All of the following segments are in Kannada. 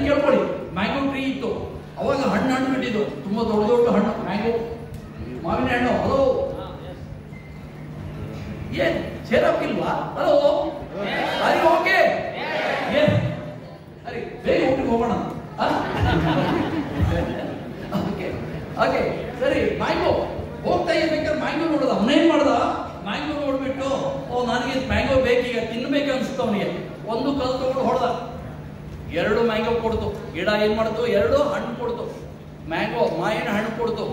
ಕೇಳ್ಕೊಳ್ಳಿ, ಮ್ಯಾಂಗೋ ಟ್ರೀ ಇತ್ತು, ಅವಾಗ ಹಣ್ಣು ಬಿಟ್ಟಿದ್ದು, ತುಂಬಾ ದೊಡ್ಡ ದೊಡ್ಡ ಹಣ್ಣು, ಮ್ಯಾಂಗೋ ಮಾವಿನ ಹಣ್ಣು. ಹಲೋ, ಏನ್ ಸೇರಾಕಿಲ್ವಾ? ಹಲೋ, ಅರಿ ಓಕೆ, ಏನ್ ಅರಿ ಬೇಗ ಊಟಕ್ಕೆ ಹೋಗೋಣ. ಓಕೆ ಸರಿ. ಮ್ಯಾಂಗೋ ಹೋಗ್ತಾ ಇರ್ಬೇಕಾದ್ರೆ ಮ್ಯಾಂಗೋ ನೋಡ್ದ, ಅವನೇನ್ ಮಾಡ್ದ, ಮ್ಯಾಂಗೋ ನೋಡ್ಬಿಟ್ಟು ನನಗೆ ಮ್ಯಾಂಗೋ ಬೇಕೀಗ, ತಿನ್ಬೇಕು ಅನ್ಸುತ್ತ ಅವನಿಗೆ. ಒಂದು ಕಲ್ ತಗೊಂಡು ಹೊಡೆದ, 2 ಮ್ಯಾಂಗೋ ಕೊಡ್ತು. ಗಿಡ ಏನ್ ಮಾಡ್ತು, 2 ಹಣ್ಣು ಕೊಡ್ತು, ಮ್ಯಾಂಗೋ ಮಾವಿನ ಹಣ್ಣು ಕೊಡ್ತು.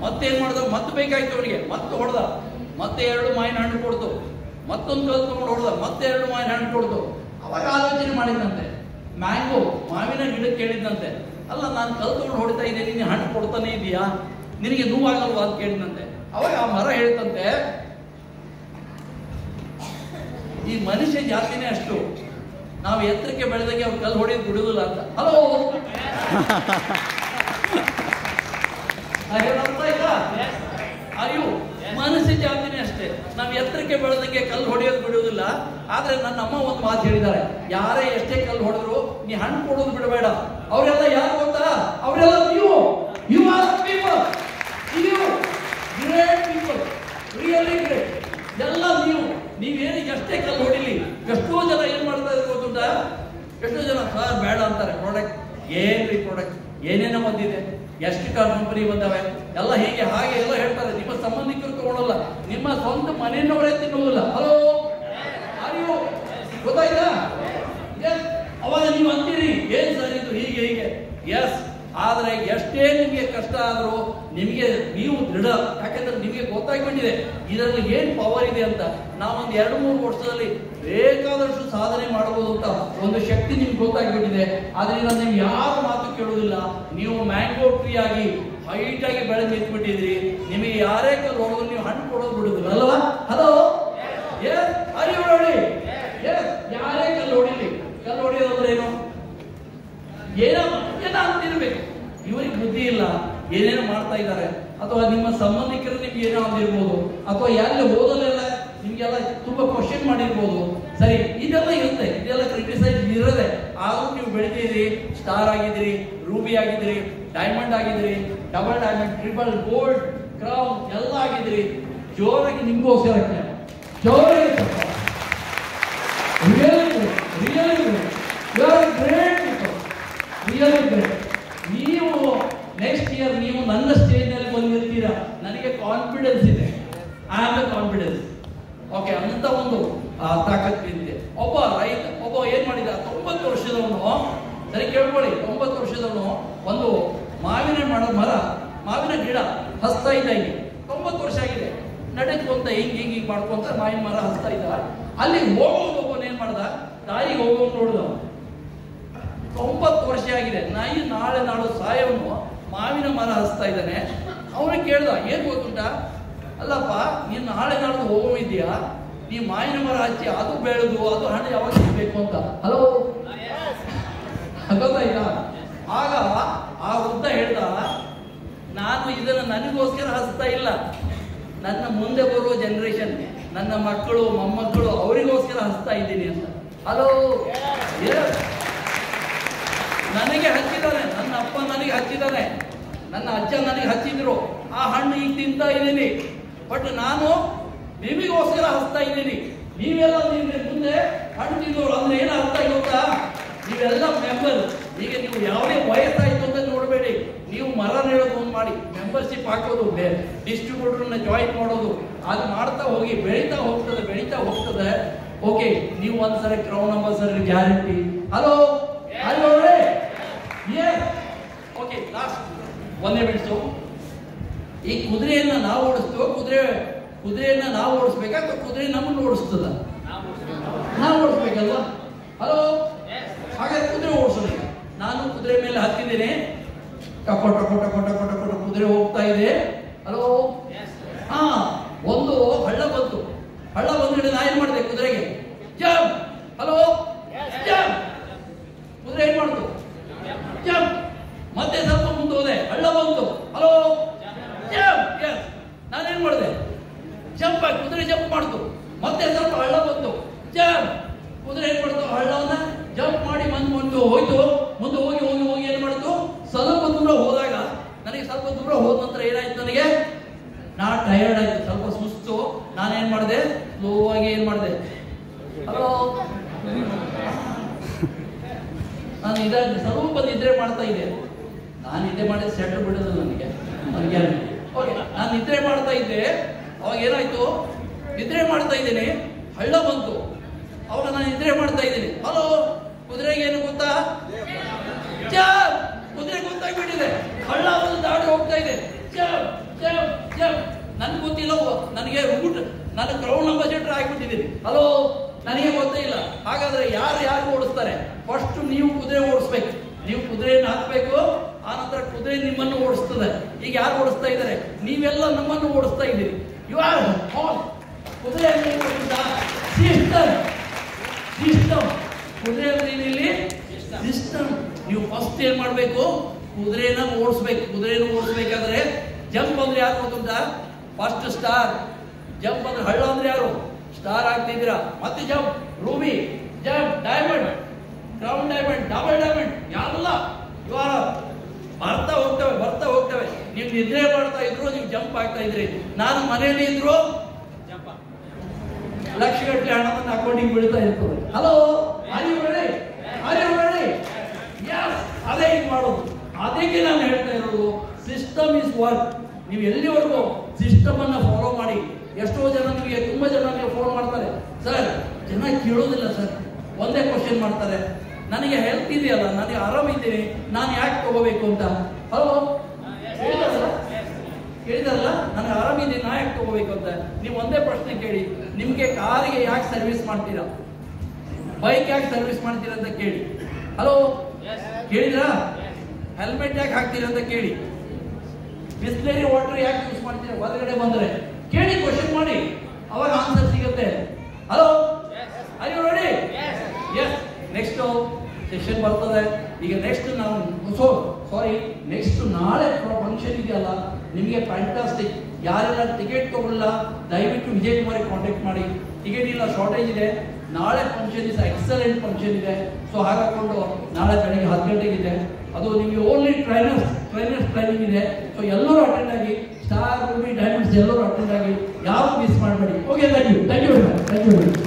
ಮತ್ತೇನ್ ಮಾಡ್ದ, ಮತ್ತೆ ಬೇಕಾಯ್ತು ಅವನಿಗೆ, ಮತ್ತೆ ಹೊಡೆದ, ಮತ್ತೆ 2 ಮಾವಿನ ಹಣ್ಣು ಕೊಡ್ತು. ಮತ್ತೊಂದು ಕಲ್ ತಗೊಂಡು ಹೊಡೆದ, ಮತ್ತೆ 2 ಮಾವಿನ ಹಣ್ಣು ಕೊಡ್ತು. ಅವಾಗ ಆಲೋಚನೆ ಮಾಡಿದಂತೆ, ಮ್ಯಾಂಗೋ ಮಾವಿನ ಗಿಡಕ್ಕೆ ಕೇಳಿದಂತೆ, ಅಲ್ಲ ನಾನು ಕಲ್ ತಗೊಂಡು ಹೊಡಿತಾ ಇದ್ದೀನಿ, ನೀನು ಹಣ್ಣು ಕೊಡ್ತಾನೆ ಇದೀಯಾ, ನಿನಗೆ ನೋವಾಗಲ್ವಾ ಅಂತ ಕೇಳಿದಂತೆ. ಅವಾಗ ಆ ಮರ ಹೇಳ್ತಂತೆ, ಈ ಮನುಷ್ಯ ಜಾತಿನೇ ಅಷ್ಟು, ನಾವು ಎತ್ತರಕ್ಕೆ ಬೆಳೆದಾಗೆ ಅವ್ರು ಕಲ್ಲು ಹೊಡೆಯೋದು ಬಿಡುವುದಿಲ್ಲ ಅಂತ. ಹಲೋ, ಅಯ್ಯೋ ಮನುಷ್ಯ ಜಾತಿನೇ ಅಷ್ಟೇ, ನಾವು ಎತ್ತರಕ್ಕೆ ಬೆಳೆದಂಗೆ ಕಲ್ಲು ಹೊಡೆಯೋದು ಬಿಡುವುದಿಲ್ಲ. ಆದ್ರೆ ನನ್ನ ಅಮ್ಮ ಒಂದು ಮಾತು ಹೇಳಿದ್ದಾರೆ, ಯಾರೇ ಎಷ್ಟೇ ಕಲ್ಲು ಹೊಡೆದ್ರು ನೀ ಹಣ್ಣು ಕೊಡೋದು ಬಿಡಬೇಡ. ಅವರೆಲ್ಲ ಯಾರು ಗೊತ್ತಾ, ಅವರೆಲ್ಲ ನೀವು, you are people, you great people, really great. ಎಲ್ಲ ನೀವೇನು ಎಷ್ಟೇ ಕಲ್ಲು ಹೊಡಿಲಿ. ಎಷ್ಟೋ ಜನ ಏನ್ ಮಾಡ್ತಾ ಇದ್ರು ಗೊತ್ತುಂಟಾ, ಎಷ್ಟೋ ಜನ ಸರ್ ಬೇಡ ಅಂತಾರೆ. ಪ್ರಾಡಕ್ಟ್ ಏನ್ರಿ, ಪ್ರಾಡಕ್ಟ್ ಏನೇನೋ ಬಂದಿದೆ, ಎಷ್ಟು ಕಂಪನಿ ಬಂದವೆ, ಎಲ್ಲ ಹೀಗೆ ಹಾಗೆ ಎಲ್ಲ ಹೇಳ್ತಾರೆ. ನಿಮ್ಮ ಸಂಬಂಧಿಕರು ತಗೊಳ್ಳಲ್ಲ, ನಿಮ್ಮ ಸ್ವಂತ ಮನೆಯವರೇ ತಿನ್ನುವುದಿಲ್ಲ. ಹಲೋ, ಅಯ್ಯೋ ಗೊತ್ತಾಯ್ತಾ? ಅವಾಗ ನೀವು ಅಂತೀರಿ, ಏನ್ ಸರ್ ಇದು ಹೀಗೆ ಹೀಗೆ. ಎಸ್, ಆದ್ರೆ ಎಷ್ಟೇ ನಿಮಗೆ ಕಷ್ಟ ಆದ್ರೂ ನಿಮಗೆ ನೀವು ದೃಢ, ಯಾಕಂದ್ರೆ ನಿಮಗೆ ಗೊತ್ತಾಗ್ಬಿಟ್ಟಿದೆ ಇದರಲ್ಲಿ ಏನ್ ಪವರ್ ಇದೆ ಅಂತ. ನಾವೊಂದು 2-3 ವರ್ಷದಲ್ಲಿ ಬೇಕಾದಷ್ಟು ಸಾಧನೆ ಮಾಡಬಹುದು ಅಂತ ಒಂದು ಶಕ್ತಿ ನಿಮ್ಗೆ ಗೊತ್ತಾಗ್ಬಿಟ್ಟಿದೆ. ಆದ್ರಿಂದ ನೀವು ಯಾರ ಮಾತು ಕೇಳುವುದಿಲ್ಲ. ನೀವು ಮ್ಯಾಂಗೋ ಟ್ರೀ ಆಗಿ ಹೈಟ್ ಆಗಿ ಬೆಳೆದು ನಿಂತ್ಬಿಟ್ಟಿದ್ರಿ. ನಿಮಗೆ ಯಾರೇ ಕಲ್ಲು ಹೊಡೆದ್ರು ನೀವು ಹಣ್ಣು ಕೊಡೋದು ಬಿಡುದಿಲ್ಲ ಅಲ್ವಾ? ಹಲೋ, ಎಸ್ ಅರಿ ನೋಡಿ, ಎಸ್ ಯಾರೇ ಕಲ್ಲು ಹೊಡಿಲಿ, ಕಲ್ಲು ಹೊಡೆಯೋದಂದ್ರೆ ಏನು, ಏನೋ ಅಂತಿರ್ಬೇಕು. ಇವರಿಗೆ ಬುದ್ಧಿ ಇಲ್ಲ, ಏನೇನೋ ಮಾಡ್ತಾ ಇದ್ದಾರೆ. ಅಥವಾ ನಿಮ್ಮ ಸಂಬಂಧಿಕರು ನಿಮ್ಗೆ ಏನೋ ಅಂದಿರ್ಬೋದು, ಅಥವಾ ಯಾರಲ್ಲಿ ಓದಲೆಲ್ಲ ನಿಮ್ಗೆಲ್ಲ ತುಂಬಾ ಕ್ವಶನ್ ಮಾಡಿರ್ಬೋದು. ಸರಿ, ಇದೆಲ್ಲ ಇರುತ್ತೆ, ಇದೆಲ್ಲ ಕ್ರಿಟಿಸೈಸ್ ಇರೋದೆ. ಆದ್ರೂ ನೀವು ಬೆಳಿತಿದ್ರಿ, ಸ್ಟಾರ್ ಆಗಿದ್ರಿ, ರೂಬಿ ಆಗಿದ್ರಿ, ಡೈಮಂಡ್ ಆಗಿದ್ರಿ, double diamond, triple gold, crown ಎಲ್ಲ ಆಗಿದ್ರಿ. ಜೋರಾಗಿ ನಿಮ್ಗೋಸ್ಕರ ಜೋರಾಗಿ ನೀವು ನೆಕ್ಸ್ಟ್ ಇಯರ್ ನೀವು ನನ್ನ ಸ್ಟೇಜ್ ನಲ್ಲಿ ಬಂದಿರ್ತೀರಾ, ನನಗೆ ಕಾನ್ಫಿಡೆನ್ಸ್ ಇದೆ. I am the confidence. Okay, ಅಂತ ಒಂದು ತಾಕತ್ತಿದೆ. ಒಬ್ಬ ರೈತ, ಒಬ್ಬ ಏನ್ ಮಾಡಿದ, 90 ವರ್ಷದವನು, ಸರಿ ಕೇಳ್ಕೊಳ್ಳಿ, 90 ವರ್ಷದವನು ಒಂದು ಮಾವಿನ ಗಿಡ ಹಸ್ತಾ ಇದ್ದ. ಈಗ 90 ವರ್ಷ ಆಗಿದೆ, ನಡೆದ್ಕೊಂತ ಹಿಂಗ್ ಮಾಡ್ಕೊಂತ ಮಾವಿನ ಮರ ಹಸ್ತಾ ಇದ್ದ. ಅಲ್ಲಿ ಹೋಗೋನು ಏನ್ ಮಾಡ್ದ, ದಾರಿಗೆ ಹೋಗೋನು ನೋಡ್ದ, 90 ವರ್ಷ ಆಗಿದೆ, ನಾಳೆ ನಾಡು ಸಾಯವನು ಮಾವಿನ ಮರ ಹಸ್ತಾ ಇದ್ದಾನೆ. ಅವನಿಗೆ ಕೇಳ್ದ, ಏನ್ ಗೊತ್ತುಂಟ, ಅಲ್ಲಪ್ಪ ನೀನ್ ನಾಳೆ ನಾಡ್ದು ಹೋಗಿದ್ಯಾ, ನೀ ಮಾವಿನ ಮರ ಹಚ್ಚಿ ಅದು ಬೆಳೆದು ಅದು ಹಣ್ಣು ಯಾವಾಗ ಸಿಗ್ಬೇಕು ಅಂತ. ಹಲೋ, ಗೊತ್ತಾಯ್ತಾ? ಆಗ ಆ ವೃದ್ಧ ಹೇಳ್ದ, ನಾನು ಇದನ್ನ ನನಗೋಸ್ಕರ ಹಸ್ತಾ ಇಲ್ಲ, ನನ್ನ ಮುಂದೆ ಬರುವ ಜನರೇಷನ್, ನನ್ನ ಮಕ್ಕಳು ಮೊಮ್ಮಕ್ಕಳು ಅವರಿಗೋಸ್ಕರ ಹಸ್ತಾ ಇದ್ದೀನಿ ಅಂತ. ಹಲೋ, ನನಗೆ ಹಚ್ಚಿದ್ದಾನೆ, ನನ್ನ ಅಪ್ಪ ನನಗೆ ಹಚ್ಚಿದ್ದಾನೆ, ನನ್ನ ಅಜ್ಜ ನನಗೆ ಹಚ್ಚಿದ್ರು, ಆ ಹಣ್ಣು ಈಗ ತಿಂತಾ ಇದ್ದೀನಿ. ಬಟ್ ನಾನು ನಿಮಗೋಸ್ಕರ ಹಸ್ತಾ ಇದ್ದೀನಿ. ನೀವೆಲ್ಲ ಮುಂದೆ ಹಣ್ಣು ತಿಂದವರು ಅಂದ್ರೆ ಏನು ಅರ್ಥ ಗೊತ್ತಾ, ನೀವೆಲ್ಲ ಮೆಂಬರ್. ಈಗ ನೀವು ಯಾವುದೇ ವಯಸ್ಸಾಯ್ತು ಅಂತ ನೋಡಬೇಡಿ, ನೀವು ಮರ ನೆಡೋದು ಒಂದು ಮಾಡಿ, ಮೆಂಬರ್ಶಿಪ್ ಹಾಕೋದು, ಡಿಸ್ಟ್ರಿಬ್ಯೂಟರ್ನ ಜಾಯಿನ್ ಮಾಡೋದು, ಅದು ಮಾಡ್ತಾ ಹೋಗಿ, ಬೆಳೀತಾ ಹೋಗ್ತದೆ. ಓಕೆ, ನೀವು ಒಂದ್ಸರಿ crown ambassador guarantee. Hello, okay, last ಒಂದೇ ಬಿಡಿಸು. ಈ ಕುದುರೆಯನ್ನ ನಾವು ಓಡಿಸ್ತೀವೋ, ಕುದುರೆಯನ್ನ ನಾವು ಓಡಿಸ್ಬೇಕಾ ಅಥವಾ ಕುದುರೆ ನಮ್ಮನ್ನು ಓಡಿಸ್ತದ? ನಾವು ಓಡಿಸ್ಬೇಕಲ್ವಾ? ಹಲೋ, ಹಾಗಾದ್ರೆ ಕುದುರೆ ಓಡಿಸೋಣ. ನಾನು ಕುದುರೆ ಮೇಲೆ ಹತ್ತಿದ್ದೇನೆ, ಟಕೋ ಕುದುರೆ ಹೋಗ್ತಾ ಇದೆ. ಹಲೋ, ಒಂದು ಹಳ್ಳ ಬಂತು. ಹಳ್ಳ ಬಂದ್ರೆ ನಾ ಏನ್ ಮಾಡಿದೆ, ಕುದುರೆಗೆ ಜಂಪ್. Hello, jump. ಕುದುರೆ ಏನ್ ಮಾಡ್ತು, ಜಂಪ್. ಮತ್ತೆ ಸ್ವಲ್ಪ ಮುಂದೆ ಹೋದೆ, ಹಳ್ಳ ಬಂತು. Hello, jump. ಎಸ್, ನಾನೇನ್ ಮಾಡಿದೆ, ಜಂಪ್ ಆಗಿ ಕುದುರೆ ಜಂಪ್ ಮಾಡ್ತು. ಮತ್ತೆ ಸ್ವಲ್ಪ ಹಳ್ಳ ಬಂತು, ಜಂಪ್. ಕುದುರೆ ಏನ್ ಮಾಡ್ತು, ಹಳ್ಳವನ್ನ ಜಂಪ್ ಮಾಡಿ ಮುಂದೆ ಹೋಯ್ತು. ಮುಂದೆ ಹೋಗಿ ನಾನು ಇದಾಗಿ ಸ್ವಲ್ಪ ನಿದ್ರೆ ಮಾಡ್ತಾ ಇದ್ದೆ. ನಾನು ನಿದ್ದೆ ಮಾಡಿದ ಸೆಟ್ರ್ ಬಿಡೋದು ನನಗೆ ಗ್ಯಾರಂಟಿ. ಓಕೆ, ನಾನು ನಿದ್ರೆ ಮಾಡ್ತಾ ಇದ್ದೆ. ಅವಾಗ ಏನಾಯ್ತು, ನಿದ್ರೆ ಮಾಡ್ತಾ ಇದ್ದೀನಿ, ಹಳ್ಳ ಬಂತು. ಅವಾಗ ನಾನು ನಿದ್ರೆ ಮಾಡ್ತಾ ಇದ್ದೀನಿ. ಹಲೋ, ಕುದುರೆಗೆ ಏನು ಗೊತ್ತಾ? ಕುದುರೆ ಗೊತ್ತಾಗ್ಬಿಟ್ಟಿದೆ, ಹಳ್ಳ ಒಂದು ದಾಡಿ ಹೋಗ್ತಾ ಇದೆ. ನನ್ಗೆ ಗೊತ್ತಿಲ್ಲ, ನನಗೆ ರೂಟ್, ನಾನು ಕ್ರೌನ್ ಅಂಬಾಸಿಡರ್ ಆಗಿಬಿಟ್ಟಿದ್ದೀನಿ. ಹಲೋ, ನನಗೆ ಗೊತ್ತೇ ಇಲ್ಲ. ಹಾಗಾದ್ರೆ ಯಾರು ಓಡಿಸ್ತಾರೆ? ಫಸ್ಟ್ ನೀವು ಕುದುರೆ ಓಡಿಸ್ಬೇಕು, ನೀವು ಕುದುರೆಯನ್ನು ಹಾಕಬೇಕು, ಆನಂತರ ಕುದುರೆ ನಿಮ್ಮನ್ನು ಓಡಿಸ್ತದೆ. ಈಗ ಯಾರು ಓಡಿಸ್ತಾ ಇದ್ದಾರೆ? ನೀವೆಲ್ಲ ನಮ್ಮನ್ನು ಓಡಿಸ್ತಾ ಇದ್ದೀರಿ. ಯು ಆರ್ ಕುದುರೆ ಸಿಸ್ಟಮ್. ಕುದುರೆ ಅಂದ್ರೆ ಇಲ್ಲಿ ಸಿಸ್ಟಮ್. ನೀವು ಫಸ್ಟ್ ಏನ್ ಮಾಡಬೇಕು? ಕುದುರೆನ ಓಡಿಸ್ಬೇಕು. ಕುದುರೆನ ಓಡಿಸ್ಬೇಕಾದ್ರೆ ಜಂಪ್ ಅಂದ್ರೆ ಯಾರು ಗೊತ್ತುಂಟಾ? First star. ಜಂಪ್ ಅಂದ್ರೆ ಹಳ್ಳ ಅಂದ್ರೆ ಯಾರು? ಸ್ಟಾರ್ ಆಗ್ತಿದ್ದೀರಾ. ಮತ್ತೆ jump, Ruby, jump, diamond, crown diamond, double diamond, ಎಲ್ಲ ಇವಾಗ ಬರ್ತಾ ಹೋಗ್ತವೆ. ನೀವು ನಿದ್ರೆ ಮಾಡ್ತಾ ಇದ್ರು, ನೀವು ಜಂಪ್ ಆಗ್ತಾ ಇದ್ರಿ. ನಾನು ಮನೆಯಲ್ಲಿ ಇದ್ರು ಲಕ್ಷಗಟ್ಟಲೆ ಹಣ ನನ್ನ ಅಕೌಂಟಿಗೆ ಬೀಳ್ತಾ ಇರ್ತದೆ. ಹಲೋ, ಅದೇ ಇದು ಮಾಡೋದು. ಅದಕ್ಕೆ ನಾನು ಹೇಳ್ತಾ ಇರೋದು, ಸಿಸ್ಟಮ್ ಇಸ್ ವರ್ಕ್. ನೀವು ಎಲ್ಲಿವರೆಗೂ ಸಿಸ್ಟಮ್ ಅನ್ನ ಫಾಲೋ ಮಾಡಿ. ಎಷ್ಟೋ ಜನ ನಿಮಗೆ, ತುಂಬಾ ಜನ ನೀವು ಫೋನ್ ಮಾಡ್ತಾರೆ, ಸರ್ ಜನ ಕೇಳೋದಿಲ್ಲ ಸರ್, ಒಂದೇ ಕ್ವಶನ್ ಮಾಡ್ತಾರೆ, ನನಗೆ ಹೆಲ್ತ್ ಇದೆಯಲ್ಲ, ನನಗೆ ಆರಾಮಿದ್ದೀನಿ, ನಾನು ಯಾಕೆ ತಗೋಬೇಕು ಅಂತ. ಹಲೋ, ಕೇಳಿದಾರಲ್ಲ, ನನಗೆ ಆರಾಮಿದ್ದೀನಿ, ನಾ ಯಾಕೆ ತಗೋಬೇಕು ಅಂತ. ನೀವು ಒಂದೇ ಪ್ರಶ್ನೆ ಕೇಳಿ, ನಿಮ್ಗೆ ಕಾರಿಗೆ ಯಾಕೆ ಸರ್ವಿಸ್ ಮಾಡ್ತೀರಾ, ಬೈಕ್ ಯಾಕೆ ಸರ್ವಿಸ್ ಮಾಡ್ತೀರಾ ಅಂತ ಕೇಳಿ. ಹಲೋ, ಕೇಳಿದ್ರಾ? ಹೆಲ್ಮೆಟ್ ಯಾಕೆ ಹಾಕ್ತೀರಾ ಅಂತ ಕೇಳಿ. ಬಿಸ್ಲೇರಿ ವಾಟರ್ ಯಾಕೆ ಯೂಸ್ ಮಾಡ್ತೀರಾ ಹೊರಗಡೆ ಬಂದ್ರೆ ಕೇಳಿ, ಕ್ವಶನ್ ಮಾಡಿ, ಅವಾಗ ಆನ್ಸರ್ ಸಿಗುತ್ತೆ. Hello, are you ready? Yes. Next session ಬರ್ತದೆ. ಈಗ ನೆಕ್ಸ್ಟ್ ನೆಕ್ಸ್ಟ್ ನಾಳೆ ಫಂಕ್ಷನ್ ಇದೆಯಲ್ಲ, ನಿಮಗೆ ಫ್ಯಾಂಟಾಸ್ಟಿಕ್. ಯಾರೆಲ್ಲ ಟಿಕೆಟ್ ತಗೊಳ್ಳಲ್ಲ, ದಯವಿಟ್ಟು ವಿಜಯ್ ಕುಮಾರ್ ಕಾಂಟ್ಯಾಕ್ಟ್ ಮಾಡಿ. ಟಿಕೆಟ್ ಇಲ್ಲ, ಶಾರ್ಟೇಜ್ ಇದೆ. ನಾಳೆ ಫಂಕ್ಷನ್ ಇಸ್ ಎಕ್ಸಲೆಂಟ್ ಫಂಕ್ಷನ್ ಇದೆ. ಸೊ ಹಾಗಾಕೊಂಡು ನಾಳೆ ಬೆಳಿಗ್ಗೆ 10 ಗಂಟೆಗೆ ಇದೆ. ಅದು ನಿಮಗೆ ಓನ್ಲಿ ಟ್ರೈನರ್ಸ್ ಟ್ರೈನಿಂಗ್ ಇದೆ. ಸೊ ಎಲ್ಲರೂ ಅಟೆಂಡ್ ಆಗಿ, ಸ್ಟಾರ್, ರೂಬಿ, ಡೈಮಂಡ್ಸ್ ಎಲ್ಲರೂ ಅಟೆಂಡ್ ಆಗಿ, ಯಾರು ಮಿಸ್ ಮಾಡಬೇಡಿ. Okay, thank you very much.